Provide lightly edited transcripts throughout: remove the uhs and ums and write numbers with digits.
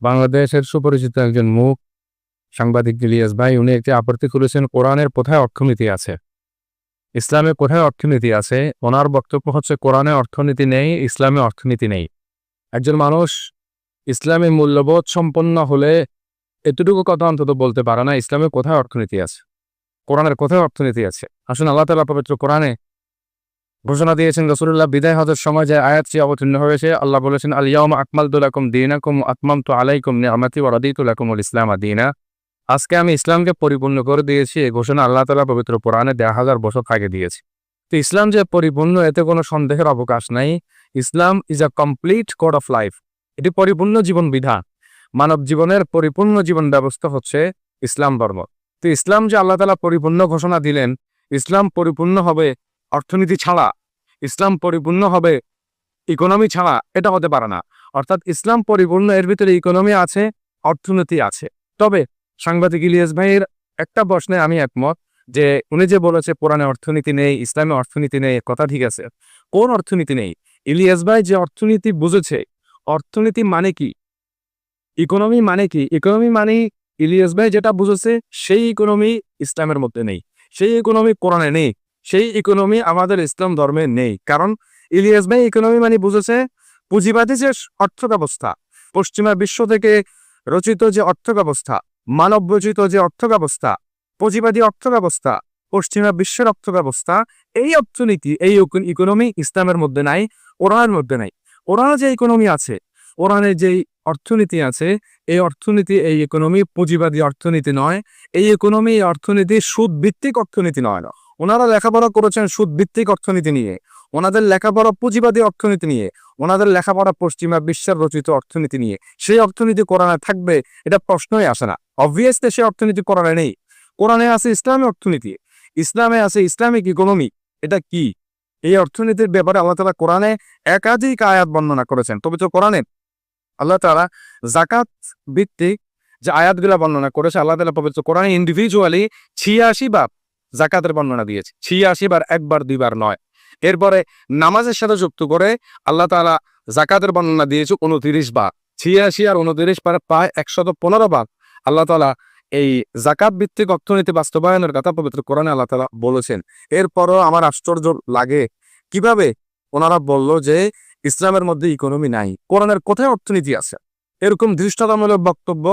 বাংলাদেশের সুপরিচিত একজন মুখ সাংবাদিক ইলিয়াস ভাই উনি একটি আপত্তি করেছেন, কোরআনের কোথায় অর্থনীতি আছে, ইসলামে কোথায় অর্থনীতি আছে। ওনার বক্তব্য হচ্ছে কোরআনে অর্থনীতি নেই, ইসলামে অর্থনীতি নেই। একজন মানুষ ইসলামী মূল্যবোধ সম্পন্ন হলে এতটুকু কথা অন্তত বলতে পারে না ইসলামে কোথায় অর্থনীতি আছে, কোরআনের কোথায় অর্থনীতি আছে। আসুন আল্লাহ তাআলা পবিত্র কোরআনে ঘোষণা দিয়েছেন, রাসূলুল্লাহ বিদায় হজের সময় যে আয়াতটি অবতীর্ণ হয়েছে, আল্লাহ বলেছেন আল ইয়াউমা আকমালতু লাকুম দীনাকুম ওয়া আতমামতু আলাইকুম নি'মাতি ওয়া রাদিতু লাকুমুল ইসলামা দীনা। আজকে আমি ইসলামকে পরিপূর্ণ করে দিয়েছি, এই ঘোষণা আল্লাহ তাআলা পবিত্র কোরআনে ১,০০০ বছর আগে দিয়েছে। তো ইসলাম যে পরিপূর্ণ এতে কোনো সন্দেহের অবকাশ নাই। Islam is a complete code of life. এটি পরিপূর্ণ জীবন বিধান। মানব জীবনের পরিপূর্ণ জীবন ব্যবস্থা হচ্ছে ইসলাম ধর্ম। তো ইসলাম যে আল্লাহ তাআলা পরিপূর্ণ ঘোষণা দিলেন, ইসলাম পরিপূর্ণ হবে অর্থনীতি ছাড়া, ইসলাম পরিপূর্ণ হবে ইকোনমি ছাড়া, এটা হতে পারে না। অর্থাৎ ইসলাম পরিপূর্ণ, এর ভিতরে ইকোনমি আছে, অর্থনীতি আছে। তবে সাংবাদিক ইলিয়াস ভাইয়ের একটা প্রশ্নে আমি একমত যে উনি যে বলেছে কোরআনে অর্থনীতি নেই, ইসলামে অর্থনীতি নেই, কথা ঠিক আছে। কোন অর্থনীতি নেই? ইলিয়াস ভাই যে অর্থনীতি বুঝেছে, অর্থনীতি মানে কি, ইকোনমি মানে কি, ইকোনমি মানে ইলিয়াস ভাই যেটা বুঝেছে সেই ইকোনমি ইসলামের মধ্যে নেই, সেই ইকোনমি কোরআনে নেই, সেই ইকোনমি আমাদের ইসলাম ধর্মে নেই। কারণ ইলিয়াস ভাই ইকোনমি মানে বুঝেছে পুঁজিবাদী যে অর্থ ব্যবস্থা, পশ্চিমা বিশ্ব থেকে রচিত যে অর্থ ব্যবস্থা, মানব রচিত যে অর্থ ব্যবস্থা, পুঁজিবাদী অর্থ ব্যবস্থা, পশ্চিমা বিশ্বের অর্থ ব্যবস্থা, এই অর্থনীতি, এই ইকোনমি ইসলামের মধ্যে নাই, কোরআনের মধ্যে নাই। কোরআনে যে ইকোনমি আছে, কোরআনে যেই অর্থনীতি আছে, এই অর্থনীতি, এই ইকোনমি পুঁজিবাদী অর্থনীতি নয়। এই ইকোনমি, এই অর্থনীতি সুদ ভিত্তিক অর্থনীতি নয়। ওনারা লেখাপড়া করেছেন সুদ ভিত্তিক অর্থনীতি নিয়ে, ওনাদের লেখাপড়া পুঁজিবাদী অর্থনীতি নিয়ে, ওনাদের লেখাপড়া পশ্চিমা বিশ্বের রচিত অর্থনীতি নিয়ে। সেই অর্থনীতি কোরআনে থাকবে এটা প্রশ্নই আসে না। অবভিয়াসলি সেই অর্থনীতি কোরআনে নেই। কোরআনে আছে ইসলামী অর্থনীতি, ইসলামে আছে ইসলামিক ইকোনমি। এটা কি? এই অর্থনীতির ব্যাপারে আল্লাহ তাআলা কোরআনে একাধিক আয়াত বর্ণনা করেছেন। পবিত্র কোরআনে আল্লাহ তাআলা যাকাত ভিত্তিক যে আয়াতগুলা বর্ণনা করেছে, আল্লাহ তাআলা পবিত্র কোরআনে ইন্ডিভিজুয়ালি ৮৬ বার যাকাতের বর্ণনা দিয়েছে। ৮৬ বার, একবার দুইবার নয়। এরপরে নামাজের সাথে যুক্ত করে আল্লাহ তাআলা যাকাতের বর্ণনা দিয়েছে ২৯ বার। ৮৬ আর ২৯ বার, প্রায় ১১৫ বার আল্লাহ তাআলা এই যাকাত ভিত্তিক অর্থনীতি বাস্তবায়নের কথা পবিত্র কোরআনে আল্লাহ তাআলা বলেছেন। এরপরও আমার আশ্চর্য লাগে কিভাবে ওনারা বলল যে ইসলামের মধ্যে ইকোনমি নাই, কোরআনের কোথায় অর্থনীতি আছে। এরকম দৃষ্টান্তমূলক বক্তব্য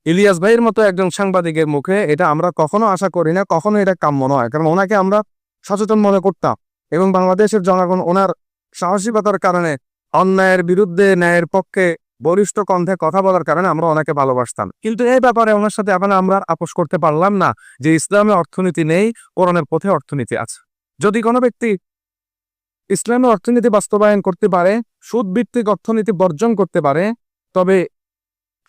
ইলিয়াস ভাইয়ের মতো একজন সাংবাদিকের মুখে, এটা আমরা কখনো আশা করি না, কখনো এটা কাম্য নয়। কারণ ওনাকে আমরা সচেতন মনে করতাম এবং বাংলাদেশের জনগণ ওনার সাহসিকতার কারণে, অন্যায়ের বিরুদ্ধে ন্যায়ের পক্ষে বলিষ্ঠ কণ্ঠে কথা বলার কারণে আমরা ওনাকে ভালোবাসতাম। কিন্তু এই ব্যাপারে ওনার সাথে এখন আমরা আপোষ করতে পারলাম না যে ইসলামে অর্থনীতি নেই, কোরআনের পথে অর্থনীতি আছে। যদি কোনো ব্যক্তি ইসলামী অর্থনীতি বাস্তবায়ন করতে পারে, সুদ ভিত্তিক অর্থনীতি বর্জন করতে পারে, তবে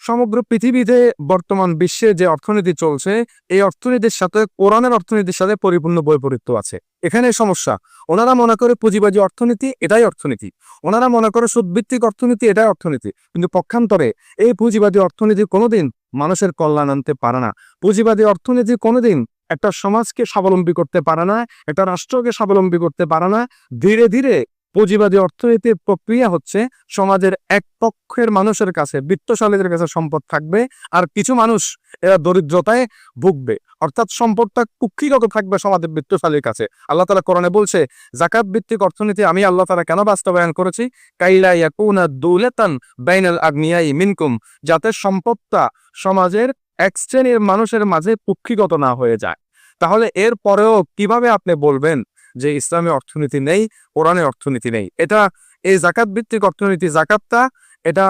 সমগ্র পৃথিবীতে বর্তমান বিশ্বে যে অর্থনীতি চলছে, এই অর্থনীতির সাথে কোরআনের অর্থনীতির সাথে পরিপূর্ণ বৈপরীত্য আছে। এখানে সমস্যা। ওনারা মনে করে পুঁজিবাদী অর্থনীতি এটাই অর্থনীতি, ওনারা মনে করে সুদভিত্তিক অর্থনীতি এটাই অর্থনীতি। কিন্তু পক্ষান্তরে এই পুঁজিবাদী অর্থনীতি কোনোদিন মানুষের কল্যাণ আনতে পারে না। পুঁজিবাদী অর্থনীতি কোনোদিন একটা সমাজকে স্বাবলম্বী করতে পারে না, একটা রাষ্ট্রকে স্বাবলম্বী করতে পারে না। ধীরে ধীরে পুঁজিবাদী অর্থনীতির প্রক্রিয়া হচ্ছে সমাজের এক পক্ষের মানুষের কাছে, বিত্তশালীদের কাছে সম্পদ থাকবে, আর কিছু মানুষ এরা দরিদ্রতায় ভুগবে। অর্থাৎ সম্পদটা কুক্ষিগত থাকবে সমাজের বিত্তশালীর কাছে। আল্লাহ তাআলা কোরআনে বলছে যাকাত ভিত্তিক অর্থনীতি আমি আল্লাহ তাআলা কেন বাস্তবায়ন করেছি, কাইলা ইয়াকুনা দুলাতান বাইনাল আগনিয়াই মিনকুম, যাতে সম্পদটা সমাজের এক শ্রেণীর মানুষের মাঝে কুক্ষিগত না হয়ে যায়। তাহলে এর পরেও কিভাবে আপনি বলবেন যে ইসলামী অর্থনীতি নেই, কোরআনে অর্থনীতি নেই? এটা এই যাকাত ভিত্তিক অর্থনীতি, যাকাতটা এটা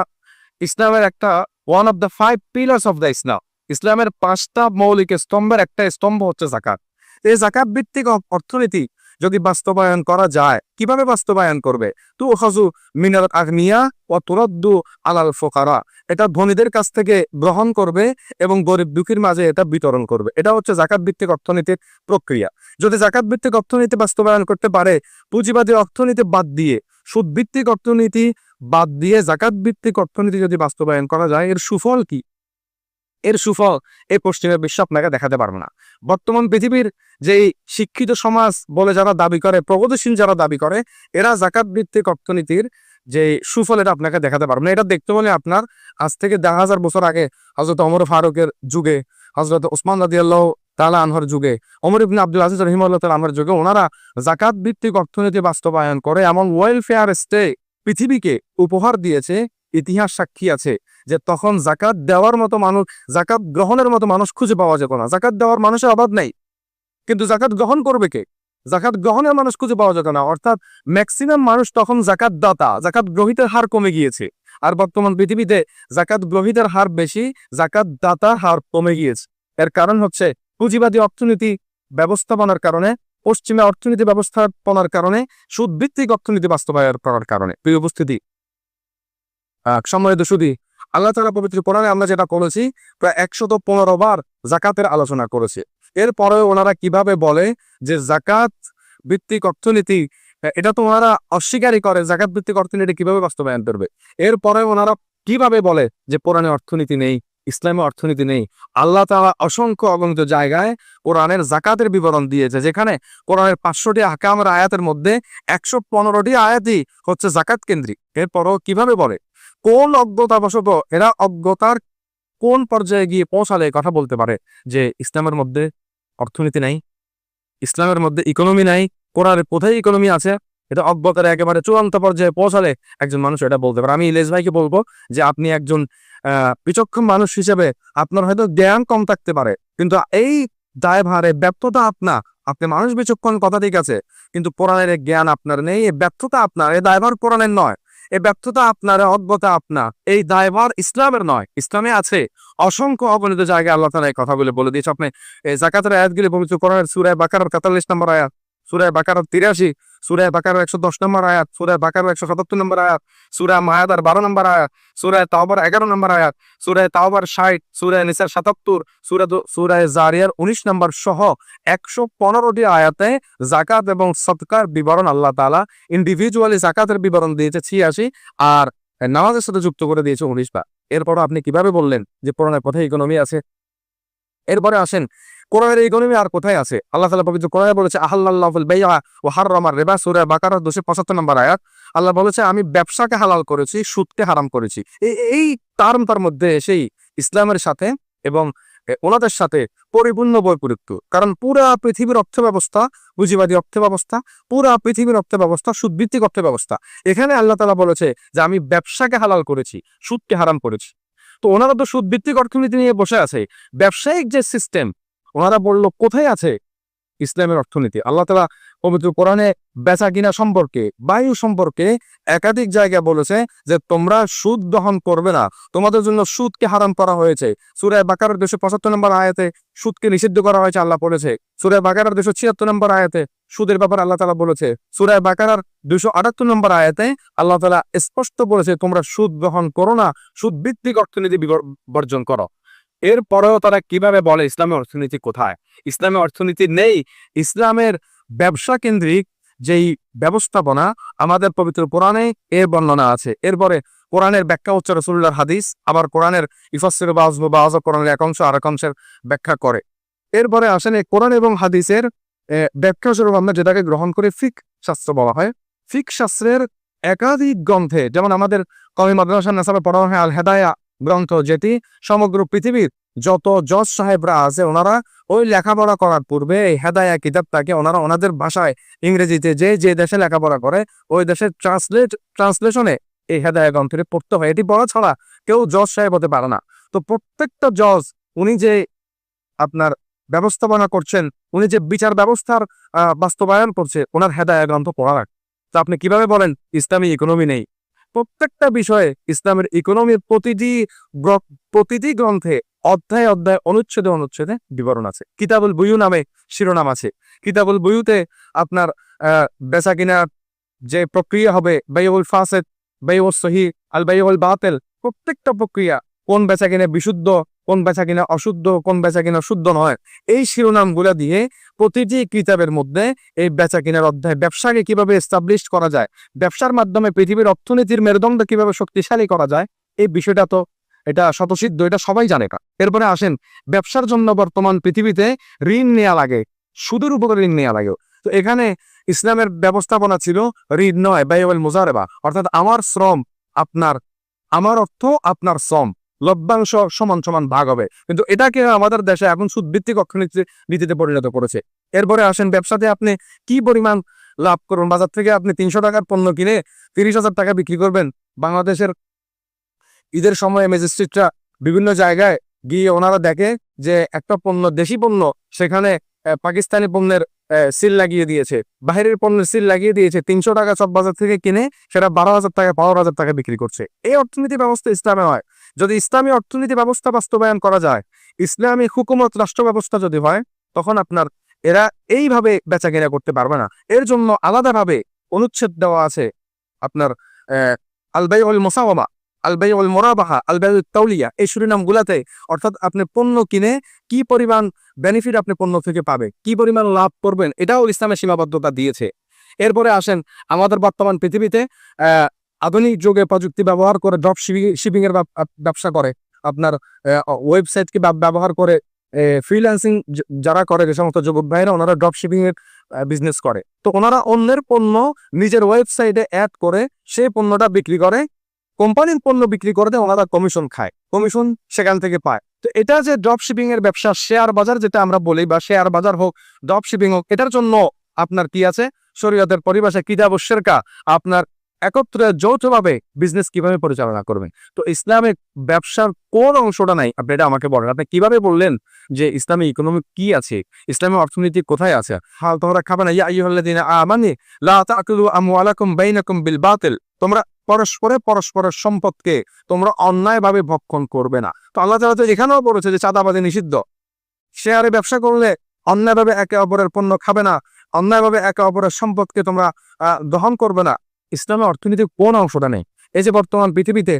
ইসলামের একটা one of the 5 pillars of the Islam. ইসলামের ৫টা মৌলিক স্তম্ভের একটা স্তম্ভ হচ্ছে যাকাত। এই যাকাত ভিত্তিক অর্থনীতি যদি বাস্তবায়ন করা যায়, কিভাবে বাস্তবায়ন করবে? তুখাযু মিনাল আগনিয়া ওয়া তুরাদ্দু আলাল ফুকারা, এটা ধনীদের কাছ থেকে গ্রহণ করবে এবং গরিব দুঃখীর মাঝে এটা বিতরণ করবে। এটা হচ্ছে যাকাত ভিত্তিক অর্থনীতির প্রক্রিয়া। যদি যাকাত ভিত্তিক অর্থনীতি বাস্তবায়ন করতে পারে, পুঁজিবাদী অর্থনীতি বাদ দিয়ে, সুদ ভিত্তিক অর্থনীতি বাদ দিয়ে যাকাত ভিত্তিক অর্থনীতি যদি বাস্তবায়ন করা যায়, এর সুফল কি? এর সুফল এই পশ্চিমের বিশ্ব আপনাকে দেখাতে পারবে না। বর্তমান পৃথিবীর যেই শিক্ষিত সমাজ বলে যারা দাবি করে, প্রগতিশীল যারা দাবি করে, এরা যাকাত ভিত্তিক অর্থনীতির যে সুফল এটা আপনাকে দেখাতে পারবো না। এটা দেখতে হলে আপনার আজ থেকে 10,000 বছর আগে হযরত ওমর ফারুকের যুগে, হযরত ওসমান রাদিয়াল্লাহু তাআলা আনহুর যুগে, ওমর ইবনে আব্দুল আজিজ রাহিমাহুল্লাহ তাআলা আনহুর যুগে ওনারা যাকাত ভিত্তিক অর্থনীতি বাস্তবায়ন করে এমন ওয়েলফেয়ার স্টেট পৃথিবীকে উপহার দিয়েছে। ইতিহাস সাক্ষী আছে যে তখন যাকাত দেওয়ার মতো মানুষ, যাকাত গ্রহণের মতো মানুষ খুঁজে পাওয়া যেত না। যাকাত দেওয়ার মানুষের অভাব নাই, কিন্তু যাকাত গ্রহণ করবে কে? যাকাত গ্রহণের মানুষ খুঁজে পাওয়া যেত না। অর্থাৎ ম্যাক্সিমাম মানুষ তখন যাকাত দাতা, যাকাত গ্রহীতার হার কমে গিয়েছে। আর বর্তমান পৃথিবীতে যাকাত গ্রহীতার হার বেশি, যাকাত দাতার হার কমে গিয়েছে। এর কারণ হচ্ছে পুঁজিবাদী অর্থনীতি ব্যবস্থাপনার কারণে, পশ্চিমা অর্থনীতি ব্যবস্থাপনার কারণে, সুদভিত্তিক অর্থনীতি বাস্তবায়ন করার কারণে। প্রিয় উপস্থিতি, সম্মানিত সুধী, আল্লাহ তাআলা পবিত্র কোরআনে আমরা যেটা করেছি প্রায় 115 বার যাকাতের আলোচনা করেছে। এরপরে ওনারা কিভাবে বলে যে যাকাত ভিত্তিক অর্থনীতি, এটা তো ওনারা অস্বীকারই করে যাকাত ভিত্তিক অর্থনীতি কিভাবে বাস্তবায়ন করবে। এরপরে ওনারা কিভাবে বলে যে কোরআনে অর্থনীতি নেই, ইসলামে অর্থনীতি নেই। আল্লাহ তাআলা অসংখ্য অগণিত জায়গায় কোরআনের যাকাতের বিবরণ দিয়েছে, যেখানে কোরআনের 500টি আহকামের আয়াতের মধ্যে 115টি আয়াতই হচ্ছে যাকাত কেন্দ্রিক। এরপরও কিভাবে বলে, কোন অজ্ঞতাবশত এরা অজ্ঞতার কোন পর্যায়ে গিয়ে পৌঁছালে কথা বলতে পারে যে ইসলামের মধ্যে অর্থনীতি নাই, ইসলামের মধ্যে ইকোনমি নাই, কোরআনের কোথায় ইকোনমি আছে? এটা অজ্ঞতার একেবারে চূড়ান্ত পর্যায়ে পৌঁছালে একজন মানুষ এটা বলতে পারে। আমি ইলিয়াস ভাইকে বলবো যে আপনি একজন বিচক্ষণ মানুষ হিসেবে আপনার হয়তো জ্ঞান কম থাকতে পারে, কিন্তু এই দায়ভারে ব্যর্থতা আপনার। আপনি মানুষ বিচক্ষণ কথা ঠিক আছে, কিন্তু কোরআনের জ্ঞান আপনার নেই, এই ব্যর্থতা আপনার। এই দায়ভার কোরআনের নয়, এই ব্যর্থতা আপনার, অজ্ঞতা আপনার। এই দায়ভার ইসলামের নয়, ইসলামে আছে অসংখ্য অগণিত জায়গায় আল্লাহ তাআলা এই কথাগুলো বলে দিয়েছে। আপনি এই যাকাতের আয়াতগুলি পবিত্র কোরআনের সূরা বাকারার 43 নম্বর আয়াত, সূরা বাকারার 83, সূরা বাকারার 110 নম্বর আয়াত, সূরা বাকারার 177 নম্বর আয়াত, সূরা মায়াদার 12 নম্বর আয়াত, সূরা তাওবার 11 নম্বর আয়াত, সূরা তাওবার 60, সূরা নিসার 77, সূরা জারিয়ার 19 নম্বর সহ 115টি আয়াতে যাকাত এবং সদকার বিবরণ আল্লাহ তাআলা ইন্ডিভিজুয়ালি যাকাতের বিবরণ দিয়েছে 86, আর নামাজের সাথে যুক্ত করে দিয়েছে 19 বার। এরপরও আপনি কিভাবে বললেন যে কোরআনের কোথায় ইকোনমি আছে? এরপরে আসেন, কোরআনের ইকোনমি আর কোথায় আছে? আল্লাহ তাআলা পবিত্র কোরআনে বলেছে আহাল্লাল্লাহুল বাই'a ওয়া হাররামার রিবা, সূরা বাকারা 275 নম্বর আয়াত। আল্লাহ বলেছে আমি ব্যবসাকে হালাল করেছি, সুদকে হারাম করেছি। এই টার্মটার মধ্যে সেই ইসলামের সাথে এবং ওনাদের সাথে পরিপূর্ণ বৈপরীত্য। কারণ পুরা পৃথিবীর অর্থ ব্যবস্থা পুঁজিবাদী অর্থ ব্যবস্থা, পুরা পৃথিবীর অর্থ ব্যবস্থা সুদভিত্তিক অর্থ ব্যবস্থা। এখানে আল্লাহ তাআলা বলেছে যে আমি ব্যবসাকে হালাল করেছি, সুদকে হারাম করেছি। তো ওনারা তো সুদভিত্তিক অর্থনীতি নিয়ে বসে আছে, ব্যবসায়িক যে সিস্টেম ওনারা বললো কোথায় আছে ইসলামের অর্থনীতি? আল্লাহ তাআলা পবিত্র কোরআনে বেচা কিনা সম্পর্কে, বায়ু সম্পর্কে একাধিক জায়গায় বলেছে যে তোমরা সুদ গ্রহণ করবে না, তোমাদের জন্য সুদকে হারাম করা হয়েছে। সূরা বাকারার 275 নম্বর আয়াতে সুদকে নিষিদ্ধ করা হয়েছে আল্লাহ বলেছে। সূরা বাকারার 276 নম্বর আয়াতে সুদের ব্যাপারে আল্লাহ তাআলা বলেছে। সূরা বাকারার 278 নম্বর আয়াতে আল্লাহ তাআলা স্পষ্ট বলেছে তোমরা সুদ গ্রহণ করো না, সুদ ভিত্তিক অর্থনীতি বর্জন করো। এরপরেও তারা কিভাবে বলে ইসলামের অর্থনীতি কোথায়? ইসলামের অর্থনীতি নেই। ইসলামের ব্যবসা কেন্দ্রিক যেই ব্যবস্থাপনা আমাদের পবিত্র কোরআনে এর বর্ণনা আছে। এরপরে কোরআনের ব্যাখ্যা হচ্ছে রাসূলুল্লাহর হাদিস, আবার কোরআনের ইফাসসির বা'য কোরআনের এক অংশ আরেক অংশের ব্যাখ্যা করে। এরপরে আসেন এই কোরআন এবং হাদিসের ব্যাখ্যা স্বরূপ আমরা যেটাকে গ্রহণ করে ফিকহ শাস্ত্র বলা হয়। ফিকহ শাস্ত্রের একাধিক গ্রন্থে, যেমন আমাদের কওমি মাদ্রাসা নাসাবে পড়ানো হয় আল হেদায়া গ্রন্থ, যেটি সমগ্র পৃথিবীর যত জজ সাহেবরা আছে ওনারা ওই লেখাপড়া করার পূর্বে এই হেদায়া কিতাবটাকে ওনারা ওনাদের ভাষায় ইংরেজিতে যে দেশে লেখাপড়া করে ওই দেশের ট্রান্সলেশনে এই হেদায়া গ্রন্থটি পড়তে হয়। এটি পড়া ছাড়া কেউ জজ সাহেব হতে পারে না। তো প্রত্যেকটা জজ উনি যে আপনার ব্যবস্থাপনা করছেন, উনি যে বিচার ব্যবস্থার বাস্তবায়ন করছে, ওনার হেদায়া গ্রন্থ পড়া রাখ। তো আপনি কিভাবে বলেন ইসলামী ইকোনমি নেই? প্রত্যেকটা বিষয়ে ইসলামের ইকোনমির প্রতিটি গ্রন্থে অধ্যায় অধ্যায় অনুচ্ছেদে অনুচ্ছেদে বিবরণ আছে। কিতাবুল বুয়ু নামে শিরোনাম আছে। কিতাবুল বুয়ুতে আপনার বেচা কিনার যে প্রক্রিয়া হবে, বাইউল ফাসিদ, বাইউল সহিহ, আল বাইউল বাতিল, প্রত্যেকটা প্রক্রিয়া, কোন বেচা কিনা বিশুদ্ধ, কোন বেচা কিনা অশুদ্ধ, কোন বেচা কিনা শুদ্ধ নয়, এই শিরোনামগুলো দিয়ে প্রতিটি কিতাবের মধ্যে এই বেচা কিনার অধ্যায়, ব্যবসাকে কিভাবে এস্টাবলিশ করা যায়, ব্যবসার মাধ্যমে পৃথিবীর অর্থনীতির মেরুদণ্ড কিভাবে শক্তিশালী করা যায়, এই বিষয়টা তো এটা স্বতঃসিদ্ধ, এটা সবাই জানে না। এরপরে আসেন ব্যবসার জন্য বর্তমান পৃথিবীতে ঋণ নেওয়া লাগে, সুদের উপরে ঋণ নেওয়া লাগে। তো এখানে ইসলামের ব্যবস্থাপনা ছিল রিদ নয় বাইওয়াল মুজারেবা, অর্থাৎ আমার শ্রম আপনার, আমার অর্থ আপনার শ্রম, লভ্যাংশ সমান সমান ভাগ হবে। কিন্তু এটাকে আমাদের দেশে এখন সুদভিত্তিক নীতিতে পরিণত করেছে। এরপরে আসেন ব্যবসাতে আপনি কি পরিমাণ লাভ করবেন। বাজার থেকে আপনি 300 টাকার পণ্য কিনে 30,000 টাকা বিক্রি করবেন। বাংলাদেশের ঈদের সময় ম্যাজিস্ট্রেটরা বিভিন্ন জায়গায় গিয়ে ওনারা দেখে যে একটা পণ্য, দেশি পণ্য, সেখানে পাকিস্তানি পণ্যের সিল লাগিয়ে দিয়েছে, বাহিরের পণ্যের সিল লাগিয়ে দিয়েছে। 300 টাকা সব বাজার থেকে কিনে সেটা 12,000 টাকা 15,000 টাকা বিক্রি করছে। এই অর্থনীতি ব্যবস্থা ইসলামে হয়। যদি ইসলামী অর্থনীতি ব্যবস্থা বাস্তবায়ন করা যায়, ইসলামী হুকুমত রাষ্ট্র ব্যবস্থা যদি হয়, তখন আপনার এরা এইভাবে বেচা কেনা করতে পারবে না। এর জন্য আলাদাভাবে অনুচ্ছেদ দেওয়া আছে আপনার আল-বাইউল মুসাওয়ামা, আল-বাইউল মুরাবাহা, আল-বাইউত তাওলিয়া, এই শিরোনামগুলাতে। অর্থাৎ আপনি পণ্য কিনে কি পরিমাণ বেনিফিট আপনি পণ্য থেকে পাবে, কি পরিমাণ লাভ করবেন, এটাও ইসলামের সীমাবদ্ধতা দিয়েছে। এরপরে আসেন আমাদের বর্তমান পৃথিবীতে আধুনিক যুগে প্রযুক্তি ব্যবহার করে ড্রপ শিপিং এর ব্যবসা করে, আপনার ওয়েবসাইটকে ব্যবহার করে ফ্রিল্যান্সিং যারা করে, যে সমস্ত যুবক ভাইরা, ওনারা ড্রপ শিপিং এর বিজনেস করে। তো ওনারা অন্যের পণ্য নিজের ওয়েবসাইটে অ্যাড করে সেই পণ্যটা বিক্রি করে, কোম্পানির পণ্য বিক্রি করতে ওনারা কমিশন খায়, কমিশন সেখান থেকে পায়। তো এটা যে ড্রপ শিপিং এর ব্যবসা, শেয়ার বাজার যেটা আমরা বলি, বা শেয়ার বাজার হোক, ড্রপ শিপিং হোক, এটার জন্য আপনার কি আছে, শরীয়তের পরিভাষায় কিতাব ও শিরকা, আপনার একত্রে যৌথভাবে বিজনেস কিভাবে পরিচালনা করবেন। তো ইসলামিক ব্যবসার কোন অংশটা নাই, আপনি এটা আমাকে বলেন। আপনি কিভাবে বললেন যে ইসলামী ইকোনমি কি আছে, ইসলামী অর্থনীতি কোথায় আছে? হাল তোমরা খাবে না, ইয়া আইয়ুহাল্লাযীনা আমানু লা তাকুলু আমওয়ালাকুম বাইনাকুম বিল বাতিল, তোমরা পরস্পরের সম্পদকে তোমরা অন্যায়ভাবে ভক্ষণ করবে না। তো আল্লাহ তাআলা তো এখানেও বলেছে যে চাঁদাবাজি নিষিদ্ধ। শেয়ারে ব্যবসা করলে অন্যায়ভাবে একে অপরের পণ্য খাবে না, অন্যায়ভাবে একে অপরের সম্পদকে তোমরা দহন করবে না। ইসলামের অর্থনীতির কোন অংশটা নেই? এই যে বর্তমান পৃথিবীতে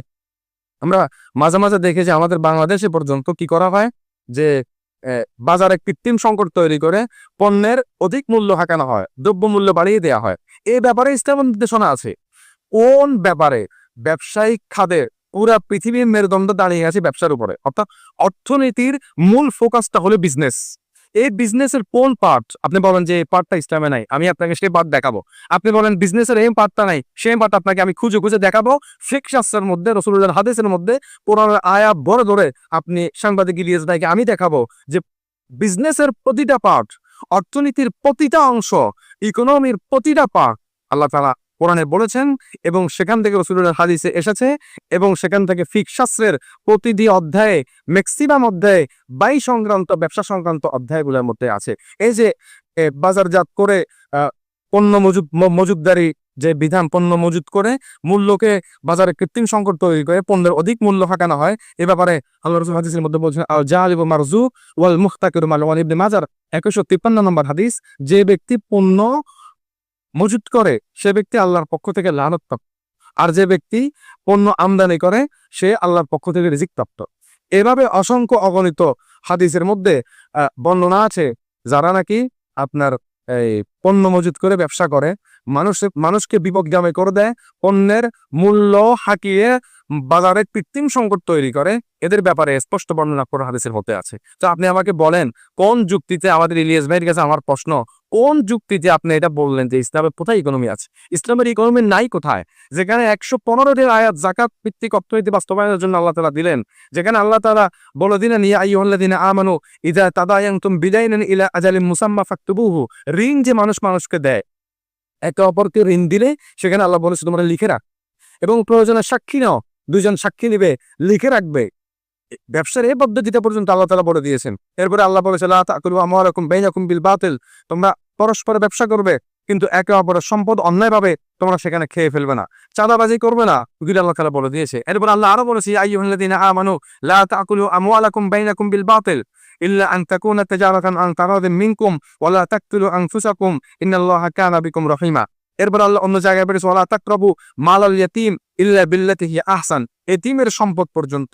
আমরা মাঝে মাঝে দেখি যে আমাদের বাংলাদেশে পর্যন্ত কি করা হয়, যে বাজারে কৃত্রিম সংকট তৈরি করে পণ্যের অধিক মূল্য হাঁকানো হয়, দ্রব্য মূল্য বাড়িয়ে দেওয়া হয়। এই ব্যাপারে ইসলামের নির্দেশনা আছে। কোন ব্যাপারে? ব্যবসায়িক খাতে পুরা পৃথিবীর মেরুদণ্ড দাঁড়িয়ে আছে ব্যবসার উপরে। অর্থাৎ অর্থনীতির মূল ফোকাসটা হলো বিজনেস। এই বিজনেসের কোন পার্ট আপনি বলেন যে এই পার্টটা ইসলামে নাই, আমি আপনাকে সেই পার্ট দেখাবো। আপনি বলেন বিজনেসের এই পার্টটা নাই, সেই পার্ট আপনাকে আমি খুঁজে খুঁজে দেখাবো। ফিকহ শাস্ত্রের মধ্যে, রাসূলুল্লাহর হাদিসের মধ্যে, কোরআনের আয়াত বড় ধরে আপনি সাংবাদিক ইলিয়াস ভাইকে আমি দেখাবো যে বিজনেসের প্রতিটা পার্ট, অর্থনীতির প্রতিটা অংশ, ইকোনমির প্রতিটা পার্ট আল্লাহ তাআলা কোরআনে বলেছেন, এবং সেখান থেকে রাসূলুল্লাহর হাদিসে এসেছে, এবং সেখান থেকে ফিকহ শাস্ত্রের প্রতিটি অধ্যায়ে, ম্যাক্সিমাম অধ্যায়ে, ব্যয় সংক্রান্ত, ব্যবসা সংক্রান্ত অধ্যায়গুলোর মধ্যে আছে। এই যে বাজারজাত করে পণ্য মজুতদারি যে বিধান, পণ্য মজুত করে মূল্যকে বাজারে কৃত্রিম সংকট তৈরি করে পণ্যের অধিক মূল্য হাঁকানো হয়, এ ব্যাপারে আল্লাহ রাসূল হাদিসের মধ্যে বলছেন আল জালিবু মারজুক ওয়াল মুখতাকিরু মালওয়ান, ইবনে মাজার 2153 নম্বর হাদিস, যে ব্যক্তি পণ্য মজুত করে সে ব্যক্তি আল্লাহর পক্ষ থেকে লানত প্রাপ্ত, আর যে ব্যক্তি পণ্য আমদানি করে সে আল্লাহর পক্ষ থেকে রিজিক প্রাপ্ত। এভাবে অসংখ্য অগণিত হাদিসের মধ্যে বর্ণনা আছে, যারা নাকি আপনার এই পণ্য মজুত করে ব্যবসা করে, মানুষকে বিপদগামী করে দেয়, পণ্যের মূল্য হাঁকিয়ে বাজারে কৃত্রিম সংকট তৈরি করে, এদের ব্যাপারে স্পষ্ট বর্ণনা করা হাদিসের মধ্যে আছে। তো আপনি আমাকে বলেন কোন যুক্তিতে, আমাদের ইলিয়াস ভাইয়ের কাছে আমার প্রশ্ন, কোন যুক্তিতে আপনি এটা বললেন যে ইসলামের কোথায় ইকোনমি আছে? ইসলামের ইকোনমি নাই কোথায়? যেখানে 115টির আয়াত যাকাত ভিত্তিক অর্থনীতি বাস্তবায়নের জন্য আল্লাহ তাআলা দিলেন, যেখানে আল্লাহ তাআলা বলে দিলেন ইয়া আইয়ুহাল্লাযীনা আমানু ইযা তাদায়ানতুম বিদাইনিন ইলা আজালিন মুসাম্মা ফাকতুবুহু, ঋণ যে মানুষকে দেয়, একে অপরকে ঋণ দিলে সেখানে আল্লাহ বলেছে তোমরা লিখে রাখ, এবং প্রয়োজনে সাক্ষী নাও, দুইজন সাক্ষী নিবে, লিখে রাখবে। ব্যবসার এই পদ্ধতিতে পর্যন্ত আল্লাহ তাআলা বলে দিয়েছেন। এরপরে আল্লাহ বলেছে লা তাকুলু আমওয়ালাকুম বাইনাকুম বিল বাতিল, তোমরা পরস্পর ব্যবসা করবে কিন্তু একে অপরের সম্পদ অন্যায়ভাবে তোমরা সেখানে খেয়ে ফেলবে না, চাঁদাবাজি করবে না, এগুলো আল্লাহ তাআলা বলে দিয়েছে। এরপর আল্লাহ আরো বলেছে ইয়া আইয়ুহাল্লাযীনা আমানু লা তাকুলু আমওয়ালাকুম বাইনাকুম বিল বাতিল ইল্লা আন তাকুনা তিজারাতান আন তারাদিন মিনকুম ওয়া লা তাকতুলু আনফুসাকুম ইন্নাল্লাহা কানা বিকুম রহিমা। এরপর আল্লাহ অন্য জায়গায় বলেছে ওয়ালা তাকরাবু মালাল ইয়াতীম ইল্লা বিল্লাতি হিয়া আহসান, এতিমের সম্পদ পর্যন্ত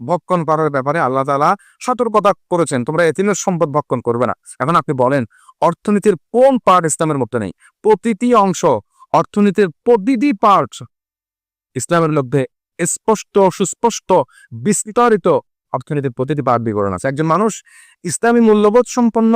ভক্ষণ করার ব্যাপারে আল্লাহ তাআলা সতর্কতা করেছেন, তোমরা এতিমের সম্পদ ভক্ষণ করবে না। এখন আপনি বলেন অর্থনীতির কোন পার্ট ইসলামের মধ্যে নেই? প্রতিটি অংশ, অর্থনীতির প্রতিটি পার্ট ইসলামের মধ্যে স্পষ্ট, সুস্পষ্ট, বিস্তারিত অর্থনীতির প্রতিটি পার্ট বিবরণ আছে। একজন মানুষ ইসলামী মূল্যবোধ সম্পন্ন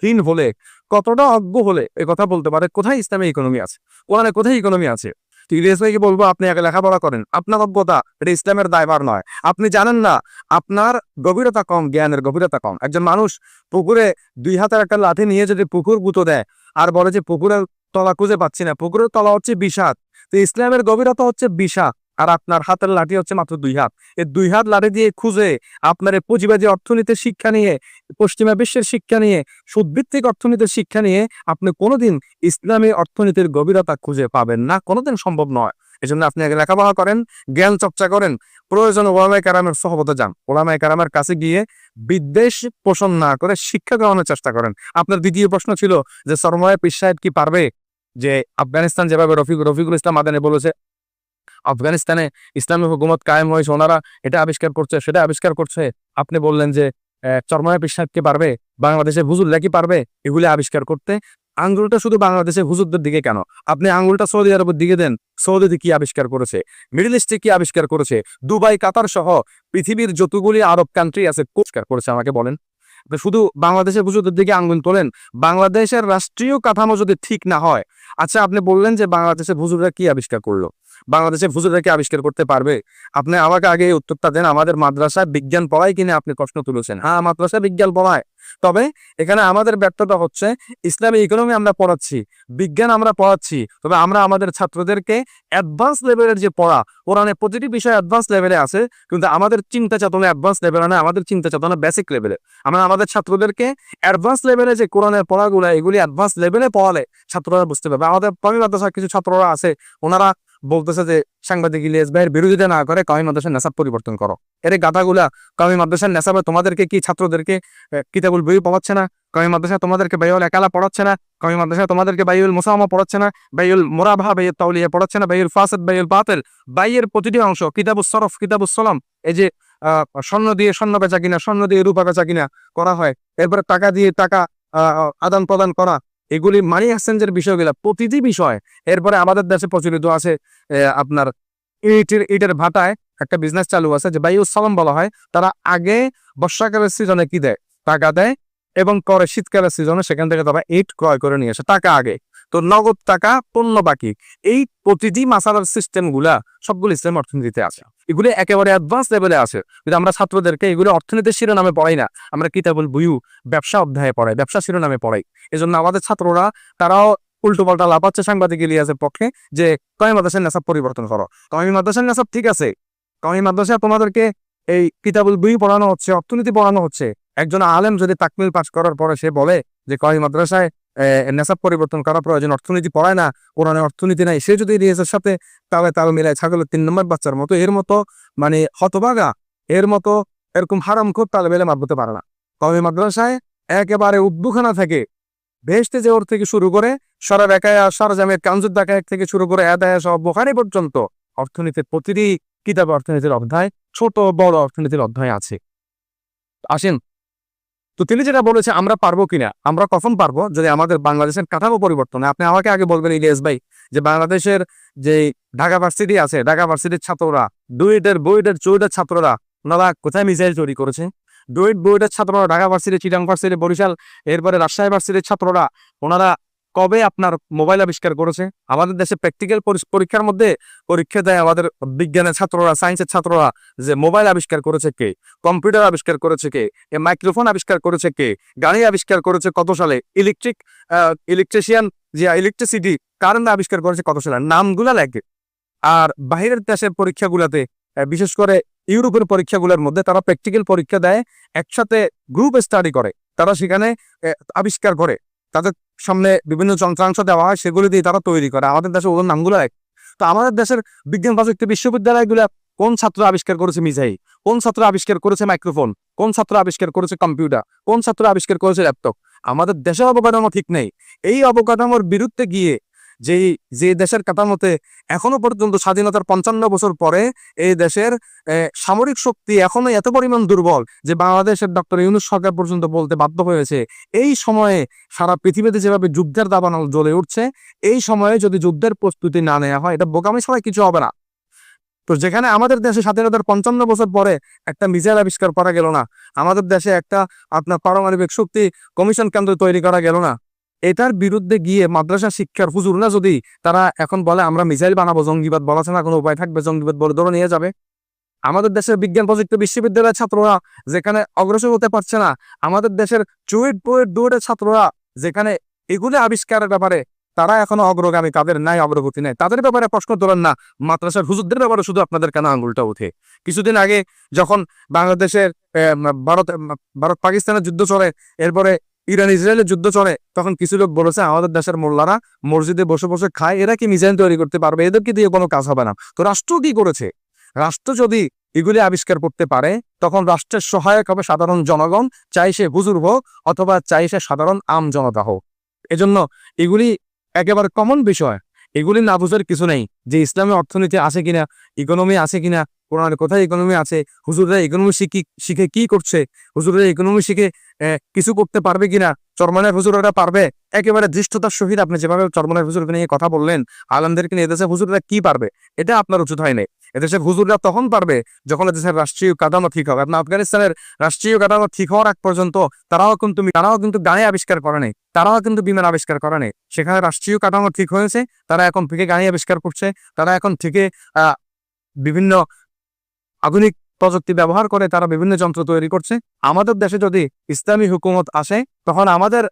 হীন হলে, কতটা অজ্ঞ হলে এই কথা বলতে পারে কোথায় ইসলামী ইকোনমি আছে, কোরআনে কোথায় ইকোনমি আছে? ইলিয়াস ভাইকে বলবো আপনি আগে লেখাপড়া করেন, আপনার অজ্ঞতা এটা ইসলামের দায়ভার নয়। আপনি জানেন না, আপনার গভীরতা কম, জ্ঞানের গভীরতা কম। একজন মানুষ পুকুরে 2 হাতের একটা লাঠি নিয়ে যদি পুকুর গুঁতো দেয় আর বলে যে পুকুরের তলা খুঁজে পাচ্ছি না, পুকুরের তলা হচ্ছে 20 হাত, তো ইসলামের গভীরতা হচ্ছে 20 হাত, আর আপনার হাতের লাঠি হচ্ছে মাত্র 2 হাত। এই 2 হাত লাঠি দিয়ে খুঁজে আপনার এই পুঁজিবাদী অর্থনীতির শিক্ষা নিয়ে, পশ্চিমা বিশ্বের শিক্ষা নিয়ে, সুদভিত্তিক অর্থনীতির শিক্ষা নিয়ে আপনি কোনোদিন ইসলামী অর্থনীতির গভীরতা খুঁজে পাবেন না, কোনোদিন সম্ভব নয়। এজন্য আপনি আগে লেখাপড়া করেন, জ্ঞান চর্চা করেন, প্রয়োজন ওলামায়ে কেরামের সহবতে যান, ওলামায়ে কেরামের কাছে গিয়ে বিদ্বেষ পোষণ না করে শিক্ষা গ্রহণের চেষ্টা করেন। আপনার দ্বিতীয় প্রশ্ন ছিল যে সরমায়ে পীর সাহেব কি পারবে, যে আফগানিস্তান যেভাবে রফিকুল ইসলাম মাদানী বলেছে আফগানিস্তানে ইসলামী হুকুমত কায়েম হয়েছে, ওনারা এটা আবিষ্কার করছে সেটা আবিষ্কার করছে, আপনি বললেন যে চরমনায় পীর সাহেব কি পারবে, বাংলাদেশের হুজুররা কি পারবে এগুলি আবিষ্কার করতে? আঙ্গুলটা শুধু বাংলাদেশের হুজুরদের দিকে কেন, আপনি আঙ্গুলটা সৌদি আরবের দিকে দেন। সৌদিতে কি আবিষ্কার করেছে, মিডল ইস্টে কি আবিষ্কার করেছে, দুবাই, কাতার সহ পৃথিবীর যতগুলি আরব কান্ট্রি আছে আবিষ্কার করেছে আমাকে বলেন। আপনি শুধু বাংলাদেশের হুজুরদের দিকে আঙ্গুল তোলেন। বাংলাদেশের রাষ্ট্রীয় কাঠামো যদি ঠিক না হয়, আচ্ছা আপনি বললেন যে বাংলাদেশের হুজুররা কি আবিষ্কার করলো, বাংলাদেশের হুজুররা কি আবিষ্কার করতে পারবে? আপনি আমাকে আগে এই উত্তরটা দেন। আমাদের মাদ্রাসায় বিজ্ঞান পড়ায় কিনা আপনি প্রশ্ন তুলেছেন। হ্যাঁ, মাদ্রাসায় বিজ্ঞান পড়ায়, তবে এখানে আমাদের ব্যর্থতা হচ্ছে ইসলামী ইকোনমি আমরা পড়াচ্ছি, বিজ্ঞান আমরা পড়াচ্ছি, তবে আমরা আমাদের ছাত্রদেরকে অ্যাডভান্স লেভেলের যে পড়া, কোরআনে প্রতিটি বিষয় অ্যাডভান্স লেভেলে আছে, কিন্তু আমাদের চিন্তা চেতনা অ্যাডভান্স লেভেলে না, আমাদের চিন্তা চেতনা বেসিক লেভেলে। আমরা আমাদের ছাত্রদেরকে অ্যাডভান্স লেভেলে যে কোরআনের পড়াগুলো, এগুলি অ্যাডভান্স লেভেলে পড়ালে ছাত্ররা বুঝতে পারবে। আমাদের কওমি মাদ্রাসার কিছু ছাত্ররা আছে, ওনারা বলতেছে যে সাংবাদিক ইলিয়াস ভাইয়ের বিরোধিতা না করে কওমি মাদ্রাসার নেশাব পরিবর্তন করো। এর গাধাগুলা, কওমি মাদ্রাসার নেশাবে তোমাদেরকে কি ছাত্রদেরকে কিতাবুল বই পড়াচ্ছে না? কওমি মাদ্রাসা তোমাদেরকে বাইউল একালা পড়াচ্ছে না? কওমি মাদ্রাসা তোমাদেরকে বাইউল মুসামা পড়াচ্ছে না? বাইউল মোরাবাহা, বাইউল তাওলিয়া পড়াচ্ছে না? বাইউল ফাসিদ, বাইউল বাতিল, বাইয়ের প্রতিটি অংশ, কিতাবুস সরফ, কিতাবুস সালাম, এই যে স্বর্ণ দিয়ে স্বর্ণ বেচা কিনা, স্বর্ণ দিয়ে রূপা বেচা কিনা করা হয়, এরপরে টাকা দিয়ে টাকা আদান প্রদান করা, এগুলি মানি এক্সচেঞ্জের বিষয়গুলা প্রতিটি বিষয়। এরপরে আমাদের দেশে প্রচলিত আছে আপনার ইটের ভাটায় একটা বিজনেস চালু আছে যে বাইউস সালাম বলা হয়। তারা আগে বর্ষাকালের সিজনে কি দেয়, টাকা দেয়, এবং পরে শীতকালের সিজনে সেখান থেকে তারা ইট ক্রয় করে নিয়ে আসে টাকা আগে, তো নগদ টাকা পণ্য বাকি। এই প্রতিটি মাসালার সিস্টেম গুলা সবগুলো ইসলাম অর্থনীতিতে আছে, এগুলি একেবারে অ্যাডভান্স লেভেলে আছে, কিন্তু আমরা ছাত্রদেরকে এগুলো অর্থনীতির শিরোনামে পড়াই না, আমরা কিতাবুল বুয়ু, ব্যবসা অধ্যায়ে পড়াই, ব্যবসা শিরোনামে পড়াই। এজন্য আমাদের ছাত্ররা তারাও উল্টো পাল্টা লাফাচ্ছে সাংবাদিক ইলিয়াসের পক্ষে যে কওমি মাদ্রাসার নেশাব পরিবর্তন করো। কওমি মাদ্রাসার নেশাব ঠিক আছে, কওমি মাদ্রাসায় তোমাদেরকে এই কিতাবুল বুয়ু পড়ানো হচ্ছে, অর্থনীতি পড়ানো হচ্ছে। একজন আলেম যদি তাকমিল পাস করার পরে সে বলে যে কওমি মাদ্রাসায় নেশাব পরিবর্তন করা প্রয়োজন, অর্থনীতি পড়ায় না, কোরআনে অর্থনীতি নাই, সে যদি ইলিয়াসের সাথে তালে তাল মিলায় ছাগলের 3 নম্বর বাচ্চার মতো, এর মতো মানে হতভাগা, এর মতো এরকম হারামখোর তালে মেলে মারতে পারে না। কওমি মাদ্রাসায় একেবারে উদ্দুখানা থেকে বেহেশতে জেওর থেকে শুরু করে সরা বেকায়া, সরজামের কানজুদ দাকায়েক থেকে শুরু করে আদায়া সহ বুখারী পর্যন্ত অর্থনীতির প্রতিটি কিতাবে অর্থনীতির অধ্যায়, ছোট বড় অর্থনীতির অধ্যায় আছে। আসেন, তো তিনি যেটা বলেছে আমরা পারবো কিনা, আমরা কখন পারবো, যদি আমাদের বাংলাদেশের কাঠামো পরিবর্তন হয়। আপনি আমাকে আগে বলবেন ইলিয়াস ভাই যে বাংলাদেশের যে ঢাকা ভার্সিটি আছে, ঢাকা ভার্সিটির ছাত্ররা, ডুয়েটের বুয়েটের চুয়েটের ছাত্ররা, ওনারা কোথায় মিসাইল তৈরি করেছে? ডুয়েট বুয়েটের ছাত্ররা, ঢাকা ভার্সিটি, চিটাং ভার্সিটি, বরিশাল, এরপরে রাজশাহী ভার্সিটির ছাত্ররা, ওনারা কবে আপনার মোবাইল আবিষ্কার করেছে? আমাদের দেশে প্র্যাকটিক্যাল পরীক্ষার মধ্যে পরীক্ষা দেয় আমাদের বিজ্ঞানের ছাত্ররা, সায়েন্সের ছাত্ররা, যে মোবাইল আবিষ্কার করেছে কে, কম্পিউটার আবিষ্কার করেছে কে, মাইক্রোফোন আবিষ্কার করেছে কে, গাড়ি আবিষ্কার করেছে কত সালে, ইলেকট্রিশিয়ান যে ইলেকট্রিসিটি কারেন্ট আবিষ্কার করেছে কত সালে, নামগুলা লাগে। আর বাহিরের দেশের পরীক্ষাগুলাতে, বিশেষ করে ইউরোপের পরীক্ষাগুলোর মধ্যে তারা প্র্যাকটিক্যাল পরীক্ষা দেয়, একসাথে গ্রুপ স্টাডি করে, তারা সেখানে আবিষ্কার করে, তাদের সামনে বিভিন্ন যন্ত্রাংশ দেওয়া হয়, সেগুলি দিয়ে তারা তৈরি করে। আমাদের দেশে ওদের নামগুলো এক। তো আমাদের দেশের বিজ্ঞান প্রযুক্তি বিশ্ববিদ্যালয়গুলা কোন ছাত্র আবিষ্কার করেছে মিসাইল, কোন ছাত্র আবিষ্কার করেছে মাইক্রোফোন, কোন ছাত্র আবিষ্কার করেছে কম্পিউটার, কোন ছাত্র আবিষ্কার করেছে ল্যাপটপ? আমাদের দেশের অবকাঠামো ঠিক নেই। এই অবকাঠামোর বিরুদ্ধে গিয়ে যে দেশের কাঠামোতে এখনো পর্যন্ত স্বাধীনতার 55 বছর পরে এই দেশের সামরিক শক্তি এখনো এত পরিমাণ দুর্বল যে বাংলাদেশের ডক্টর ইউনূস সরকার পর্যন্ত বলতে বাধ্য হয়েছে, এই সময়ে সারা পৃথিবীতে যেভাবে যুদ্ধের দাবানল জ্বলে উঠছে, এই সময়ে যদি যুদ্ধের প্রস্তুতি না নেওয়া হয়, এটা বোকামি ছাড়া কিছু হবে না। তো যেখানে আমাদের দেশে স্বাধীনতার 55 বছর পরে একটা মিসাইল আবিষ্কার করা গেল না, আমাদের দেশে একটা আপনার পারমাণবিক শক্তি কমিশন কেন্দ্র তৈরি করা গেল না, এটার বিরুদ্ধে গিয়ে মাদ্রাসা শিক্ষার হুজুররা যদি তারা এখন বলে আমরা মিসাইল বানাবো, জঙ্গিবাদ বলা ছাড়া কোনো উপায় থাকবে, জঙ্গিবাদ বলে ধরে নিয়ে যাবে। আমাদের দেশের বিজ্ঞান প্রযুক্তি বিশ্ববিদ্যালয়ের ছাত্ররা যেখানে অগ্রসর হতে পারছে না, আমাদের দেশের চুয়েট ছাত্ররা যেখানে এগুলো আবিষ্কারের ব্যাপারে তারা এখনো অগ্রগামী, তাদের নাই অগ্রগতি নেই, তাদের ব্যাপারে প্রশ্ন তোলেন না, মাদ্রাসার হুজুরদের ব্যাপারে শুধু আপনাদের কেন আঙুলটা ওঠে। কিছুদিন আগে যখন বাংলাদেশের ভারত পাকিস্তানের যুদ্ধ চলে, এরপরে ইরান ইসরায়েলের যুদ্ধ চলে, তখন কিছু লোক বলেছে আমাদের দেশের মোল্লারা মসজিদে বসে বসে খায়, এরা কি মিসাইল তৈরি করতে পারবে, এদেরকে দিয়ে কোনো কাজ হবে না। তো রাষ্ট্র কি করেছে? রাষ্ট্র যদি এগুলি আবিষ্কার করতে পারে তখন রাষ্ট্রের সহায়ক হবে সাধারণ জনগণ, চাই সে হুজুর হোক অথবা চাই সে সাধারণ আম জনতা হোক। এজন্য এগুলি একেবারে কমন বিষয়, এগুলি না বুঝার কিছু নেই যে ইসলামী অর্থনীতি আছে কিনা, ইকোনমি আছে কিনা, কোরআনের কোথায় ইকোনমি আছে, হুজুররা ইকোনমি শিখে কি করছে, হুজুররা ইকোনমি শিখে কিছু করতে পারবে কিনা, চরমনের হুজুররা পারবে? একেবারে দৃষ্টতার সহিত আপনি যেভাবে চরমনের হুজুরকে নিয়ে কথা বললেন, আলমদেরকে নিয়ে এদেশের হুজুররা কি পারবে, এটা আপনার উচিত হয় নাই। এদেশের হুজুররা তখন পারবে যখন এদেশের রাষ্ট্রীয় কাঠামো ঠিক হবে। আপনার আফগানিস্তানের রাষ্ট্রীয় কাঠামো ঠিক হওয়ার আগ পর্যন্ত তারাও কিন্তু গাড়ি আবিষ্কার করে নেই, তারাও কিন্তু বিমান আবিষ্কার করে নেই। সেখানে রাষ্ট্রীয় কাঠামো ঠিক হয়েছে, তারা এখন থেকে গাড়ি আবিষ্কার করছে, তারা এখন থেকে বিভিন্ন আধুনিক প্রযুক্তি ব্যবহার করে তারা বিভিন্ন যন্ত্র তৈরি করছে। আমাদের দেশে যদি ইসলামী হুকুমত আসে তখন আমাদের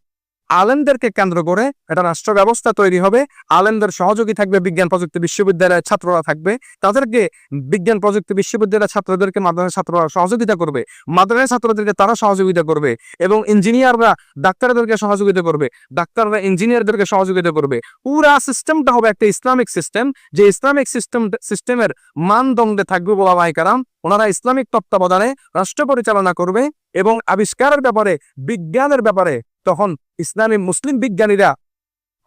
আলেমদেরকে কেন্দ্র করে একটা রাষ্ট্র ব্যবস্থা তৈরি হবে, আলেমদের সহযোগী থাকবে, বিজ্ঞান প্রযুক্তি বিশ্ববিদ্যালয়ের ছাত্ররা থাকবে, তাদেরকে বিজ্ঞান প্রযুক্তি বিশ্ববিদ্যালয়ের ছাত্রদেরকে মাদ্রাসার ছাত্ররা সহযোগিতা করবে, মাদ্রাসার ছাত্রদেরকে তারা সহযোগিতা করবে, এবং ইঞ্জিনিয়াররা ডাক্তারদেরকে সহযোগিতা করবে, ডাক্তাররা ইঞ্জিনিয়ারদেরকে সহযোগিতা করবে। পুরা সিস্টেমটা হবে একটা ইসলামিক সিস্টেম, যে ইসলামিক সিস্টেমের মানদণ্ডে থাকবে ওলামায়ে কেরাম, ওনারা ইসলামিক তত্ত্বাবধানে রাষ্ট্র পরিচালনা করবে, এবং আবিষ্কারের ব্যাপারে, বিজ্ঞানের ব্যাপারে তখন ইসলামী মুসলিম বিজ্ঞানীরা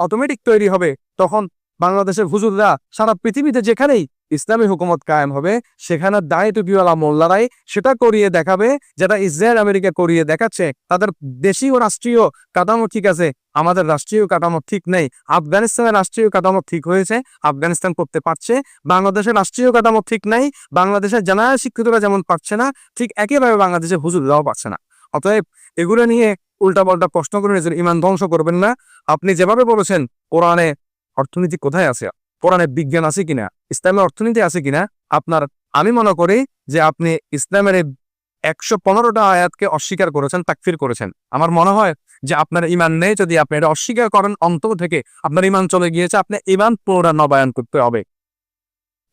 অটোমেটিক তৈরি হবে। তখন বাংলাদেশের হুজুররা সারা পৃথিবীতে যেখানেই ইসলামী হুকুমত কায়েম হবে সেখানে দায় টুপিওয়ালা মোল্লারাই সেটা করিয়ে দেখাবে, যেটা ইসরায়েল আমেরিকা করিয়ে দেখাচ্ছে। তাদের দেশীয় রাষ্ট্রীয় কাঠামো ঠিক আছে, আমাদের রাষ্ট্রীয় কাঠামো ঠিক নেই। আফগানিস্তানের রাষ্ট্রীয় কাঠামো ঠিক হয়েছে, আফগানিস্তান করতে পারছে, বাংলাদেশের রাষ্ট্রীয় কাঠামো ঠিক নাই, বাংলাদেশের জেনারেল শিক্ষিতরা যেমন পারছে না, ঠিক একইভাবে বাংলাদেশের হুজুররাও পারছে না। অতএব এগুলো নিয়ে উল্টাপাল্টা প্রশ্ন করে নিজের ইমান ধ্বংস করবেন না। আপনি যেভাবে বলেছেন কোরআনে অর্থনীতি কোথায় আছে, কোরআনে বিজ্ঞান আছে কিনা, ইসলামের অর্থনীতি আছে কিনা, আমি মনে করি যে আপনি ইসলামের 115টা আয়াতকে অস্বীকার করেছেন, তাকফির করেছেন। আমার মনে হয় যে আপনার ইমান নেই, যদি আপনি এটা অস্বীকার করেন অন্তর থেকে আপনার ইমান চলে গিয়েছে, আপনি ইমান পুনরায় নবায়ন করতে হবে।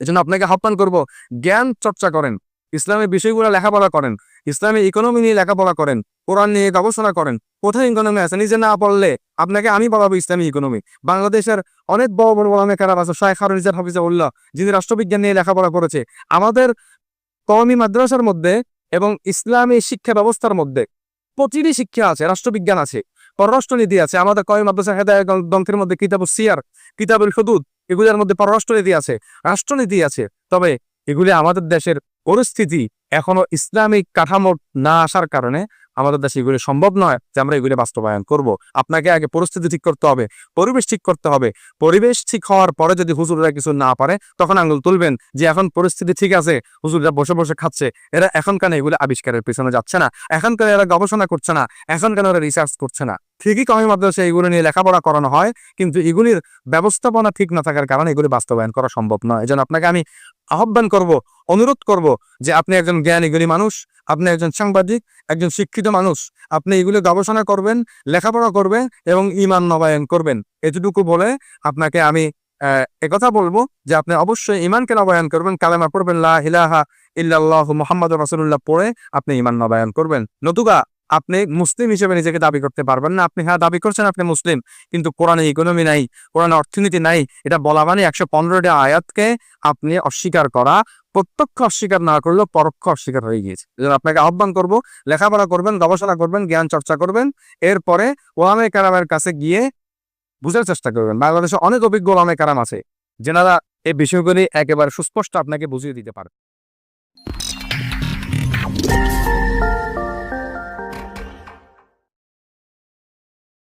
এজন্য আপনাকে আহ্বান করব, জ্ঞান চর্চা করেন, ইসলামের বিষয়গুলো লেখাপড়া করেন, ইসলামী ইকোনমি নিয়ে লেখাপড়া করেন, কোরআন নিয়ে গবেষণা করেন। কোথায় ইকোনমি আছে নিজে না পড়লে আপনাকে আমি বলাবো ইসলামী ইকোনমি। বাংলাদেশের অনেক বড় বড় ওলামায়ে আছে, শাইখ হারুনিজার হাফিজাহুল্লাহ, যিনি রাষ্ট্রবিজ্ঞান নিয়ে লেখাপড়া করেছে। আমাদের কওমি মাদ্রাসার মধ্যে এবং ইসলামী শিক্ষা ব্যবস্থার মধ্যে প্রতিটি শিক্ষা আছে, রাষ্ট্রবিজ্ঞান আছে, পররাষ্ট্রনীতি আছে। আমাদের কওমি মাদ্রাসা হেদায়েত গ্রন্থের মধ্যে কিতাবুস সিয়ার, কিতাবুল হুদুদ, এগুলোর মধ্যে পররাষ্ট্রনীতি আছে, রাষ্ট্রনীতি আছে। তবে এগুলি আমাদের দেশের পরিস্থিতি এখনো ইসলামিক কাঠামো না আসার কারণে আমাদের দেশে এগুলি সম্ভব নয় যে আমরা এগুলি বাস্তবায়ন করব। আপনাকে আগে পরিস্থিতি ঠিক করতে হবে, পরিবেশ ঠিক করতে হবে। পরিবেশ ঠিক হওয়ার পরে যদি হুজুররা কিছু না পারে তখন আঙুল তুলবেন যে এখন পরিস্থিতি ঠিক আছে, হুজুররা বসে বসে খাচ্ছে, এরা এখন কেন এগুলি আবিষ্কারের পিছনে যাচ্ছে না, এখন কেন এরা গবেষণা করছে না, এখন কেন এরা রিসার্চ করছে না। ঠিকই কওমি মাদ্রাসায় এগুলো নিয়ে লেখাপড়া করানো হয়, কিন্তু এগুলির ব্যবস্থাপনা ঠিক না থাকার কারণে এগুলি বাস্তবায়ন করা সম্ভব নয়। এজন্য আপনাকে আমি আহ্বান করব, অনুরোধ করব যে আপনি একজন জ্ঞানী গুণী মানুষ, আপনি একজন সাংবাদিক, একজন শিক্ষিত মানুষ, আপনি এগুলো গবেষণা করবেন, লেখাপড়া করবেন এবং ঈমান নবায়ন করবেন। এতটুকু বলে আপনাকে আমি একথা বলবো যে আপনি অবশ্যই ঈমানকে নবায়ন করবেন, কালেমা পড়বেন, লা ইলাহা ইল্লাল্লাহু মুহাম্মাদুর রাসূলুল্লাহ পড়ে আপনি ঈমান নবায়ন করবেন। নতুবা আপনি মুসলিম হিসেবে নিজেকে দাবি করতে পারবেন না। আপনি দাবি করছেন আপনি মুসলিম, কিন্তু কোরআনে ইকোনমি নাই, কোরআনে অর্থনীতি নাই, এটা বলা মানে 115টা আয়াতকে আপনি অস্বীকার করা, প্রত্যক্ষ অস্বীকার না করলেও পরোক্ষ অস্বীকার হয়ে গিয়েছে। এজন্য আপনাকে আহ্বান করব, লেখাপড়া করবেন, গবেষণা করবেন, জ্ঞান চর্চা করবেন, এরপরে ওলামায়ে কেরামের কাছে গিয়ে বুঝার চেষ্টা করবেন। বাংলাদেশে অনেক অভিজ্ঞ ওলামায়ে কেরাম আছে, যেনারা এই বিষয়গুলি একেবারে সুস্পষ্ট আপনাকে বুঝিয়ে দিতে পারে।